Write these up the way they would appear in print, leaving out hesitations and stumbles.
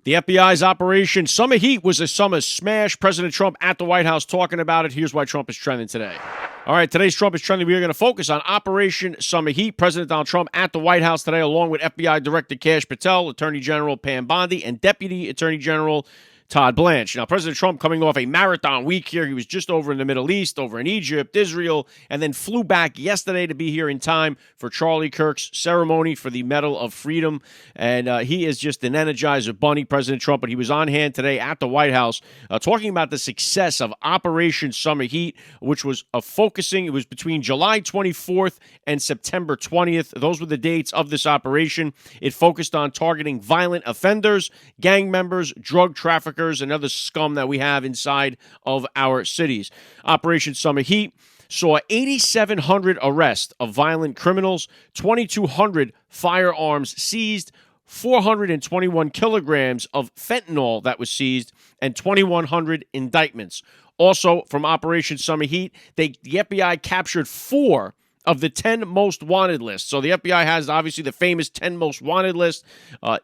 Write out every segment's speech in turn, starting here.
The FBI's Operation Summer Heat was a summer smash. President Trump at the White House talking about it. Here's why Trump is trending today. All right, today's Trump is trending. We are going to focus on Operation Summer Heat. President Donald Trump at the White House today, along with FBI Director Kash Patel, Attorney General Pam Bondi, and Deputy Attorney General Todd Blanche. Now, President Trump coming off a marathon week here. He was just over in the Middle East, over in Egypt, Israel, and then flew back yesterday to be here in time for Charlie Kirk's ceremony for the Medal of Freedom. And he is just an Energizer bunny, President Trump. But he was on hand today at the White House talking about the success of Operation Summer Heat, which was it was between July 24th and September 20th. Those were the dates of this operation. It focused on targeting violent offenders, gang members, drug traffickers, and other scum that we have inside of our cities. Operation Summer Heat saw 8,700 arrests of violent criminals, 2,200 firearms seized, 421 kilograms of fentanyl that was seized, and 2,100 indictments. Also, from Operation Summer Heat, the FBI captured 4 of the 10 most wanted lists. So the FBI has obviously the famous 10 most wanted list.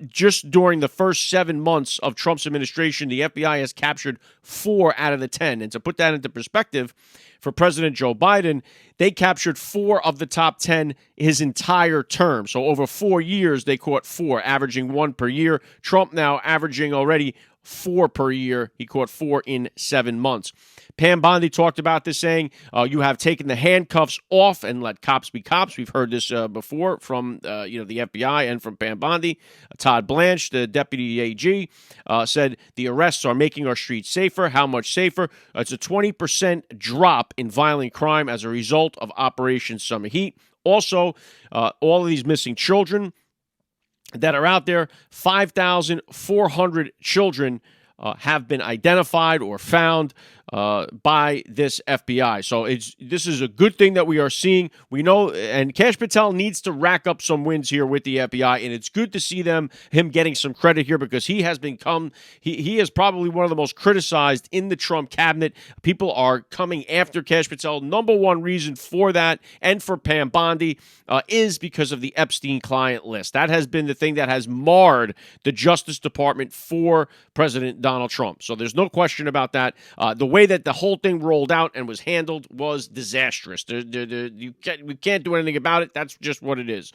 Just during the first 7 months of Trump's administration, the FBI has captured 4 out of the 10. And to put that into perspective, for President Joe Biden, they captured 4 of the top 10 his entire term. So over 4 years, they caught 4, averaging 1 per year. Trump now averaging already 4 per year. He caught 4 in 7 months. Pam Bondi talked about this, saying, you have taken the handcuffs off and let cops be cops. We've heard this before from the FBI and from Pam Bondi. Todd Blanche, the deputy AG, said the arrests are making our streets safer. How much safer? It's a 20% drop in violent crime as a result of Operation Summer Heat. Also, all of these missing children that are out there, 5,400 children have been identified or found by this FBI. So this is a good thing that we are seeing. We know, and Kash Patel needs to rack up some wins here with the FBI, and it's good to see him getting some credit here because he has become, he is probably one of the most criticized in the Trump cabinet. People are coming after Kash Patel. Number one reason for that and for Pam Bondi is because of the Epstein client list. That has been the thing that has marred the Justice Department for President Donald Trump. So there's no question about that. The way that the whole thing rolled out and was handled was disastrous. We can't do anything about it. That's just what it is.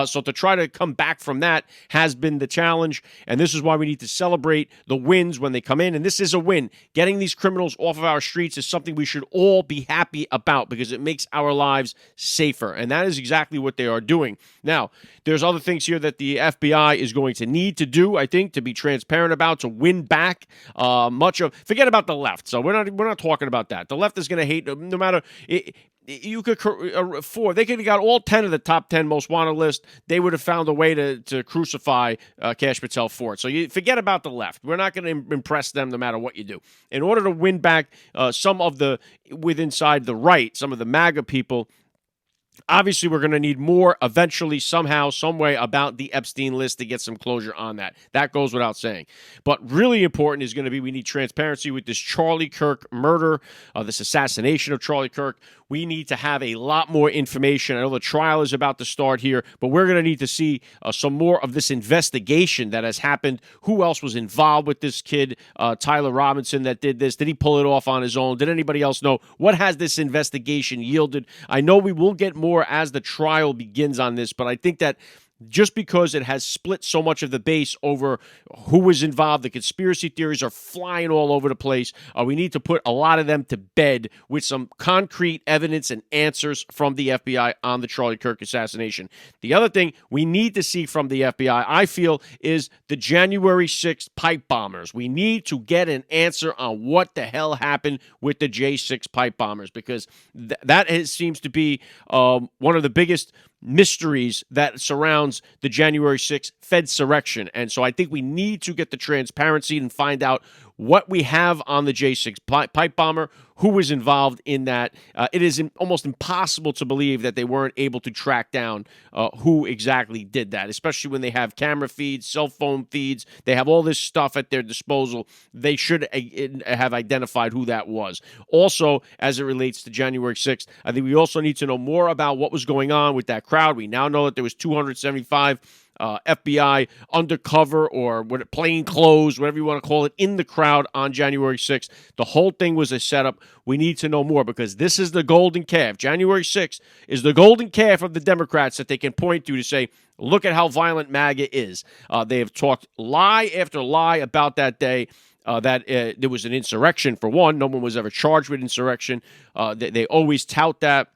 So to try to come back from that has been the challenge, and this is why we need to celebrate the wins when they come in, and this is a win. Getting these criminals off of our streets is something we should all be happy about because it makes our lives safer, and that is exactly what they are doing. Now, there's other things here that the FBI is going to need to do, I think, to be transparent about, to win back forget about the left. So we're not talking about that. The left is going to hate no matter. You could they could have got all 10 of the top 10 most wanted list. They would have found a way to crucify Kash Patel for it. So you forget about the left. We're not going to impress them no matter what you do. In order to win back some of the inside the right, some of the MAGA people. Obviously, we're going to need more eventually, somehow, some way about the Epstein list to get some closure on that. That goes without saying. But really important is going to be we need transparency with this Charlie Kirk murder, this assassination of Charlie Kirk. We need to have a lot more information. I know the trial is about to start here, but we're going to need to see some more of this investigation that has happened. Who else was involved with this kid, Tyler Robinson, that did this? Did he pull it off on his own? Did anybody else know? What has this investigation yielded? I know we will get more as the trial begins on this, but I think that just because it has split so much of the base over who was involved, the conspiracy theories are flying all over the place. We need to put a lot of them to bed with some concrete evidence and answers from the FBI on the Charlie Kirk assassination. The other thing we need to see from the FBI, I feel, is the January 6th pipe bombers. We need to get an answer on what the hell happened with the J6 pipe bombers because that seems to be one of the biggest mysteries that surrounds the January 6th Fedsurrection. And so I think we need to get the transparency and find out what we have on the J6 pipe bomber, who was involved in that. It is almost impossible to believe that they weren't able to track down who exactly did that, especially when they have camera feeds, cell phone feeds. They have all this stuff at their disposal. They should have identified who that was. Also, as it relates to January 6th, I think we also need to know more about what was going on with that crowd. We now know that there was 275 FBI undercover or plain clothes, whatever you want to call it, in the crowd on January 6th. The whole thing was a setup. We need to know more because this is the golden calf. January 6th is the golden calf of the Democrats that they can point to say, look at how violent MAGA is. They have talked lie after lie about that day. That there was an insurrection, for one. No one was ever charged with insurrection. They always tout that.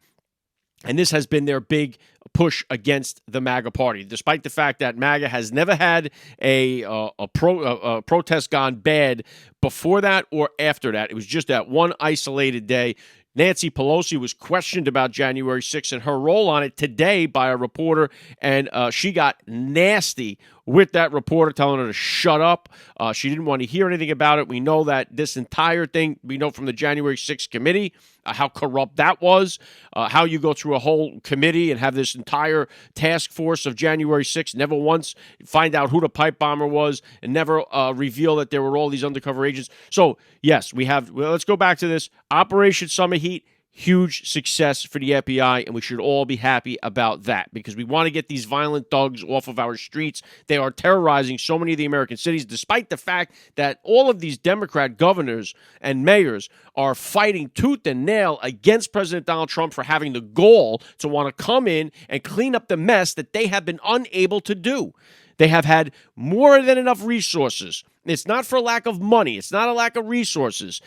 And this has been their big push against the MAGA party, despite the fact that MAGA has never had a protest gone bad before that or after that. It was just that one isolated day. Nancy Pelosi was questioned about January 6th and her role on it today by a reporter, and she got nasty with that reporter, telling her to shut up. She didn't want to hear anything about it. We know that this entire thing, we know from the January 6th committee, how corrupt that was, how you go through a whole committee and have this entire task force of January 6th, never once find out who the pipe bomber was, and never reveal that there were all these undercover agents. So, yes, let's go back to this. Operation Summer Heat, huge success for the FBI, and we should all be happy about that because we want to get these violent thugs off of our streets. They are terrorizing so many of the American cities, despite the fact that all of these Democrat governors and mayors are fighting tooth and nail against President Donald Trump for having the gall to want to come in and clean up the mess that they have been unable to do. They have had more than enough resources. It's not for lack of money. It's not a lack of resources.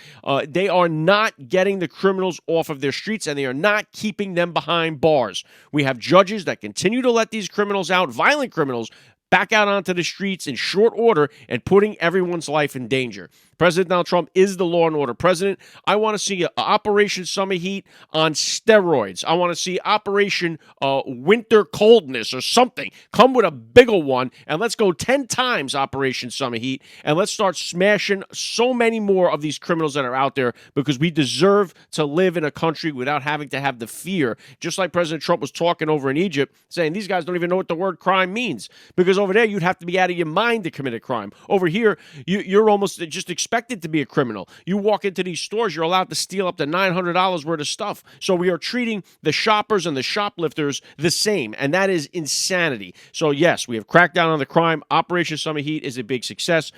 They are not getting the criminals off of their streets, and they are not keeping them behind bars. We have judges that continue to let these criminals out, violent criminals, back out onto the streets in short order and putting everyone's life in danger. President Donald Trump is the law and order president. I want to see Operation Summer Heat on steroids. I want to see Operation Winter Coldness or something. Come with a bigger one, and let's go 10 times Operation Summer Heat, and let's start smashing so many more of these criminals that are out there because we deserve to live in a country without having to have the fear. Just like President Trump was talking over in Egypt, saying these guys don't even know what the word crime means because over there you'd have to be out of your mind to commit a crime. Over here, you're almost just expected to be a criminal. You walk into these stores, you're allowed to steal up to $900 worth of stuff. So we are treating the shoppers and the shoplifters the same, and that is insanity. So yes, we have cracked down on the crime. Operation Summer Heat is a big success.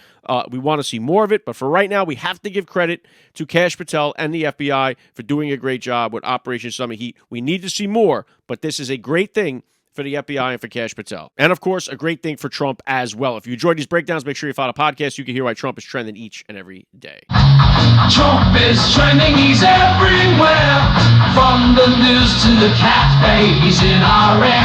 We want to see more of it, but for right now, we have to give credit to Kash Patel and the FBI for doing a great job with Operation Summer Heat. We need to see more, but this is a great thing for the FBI and for Kash Patel. And, of course, a great thing for Trump as well. If you enjoyed these breakdowns, make sure you follow the podcast. You can hear why Trump is trending each and every day. Trump is trending, he's everywhere. From the news to the cat babies in our air.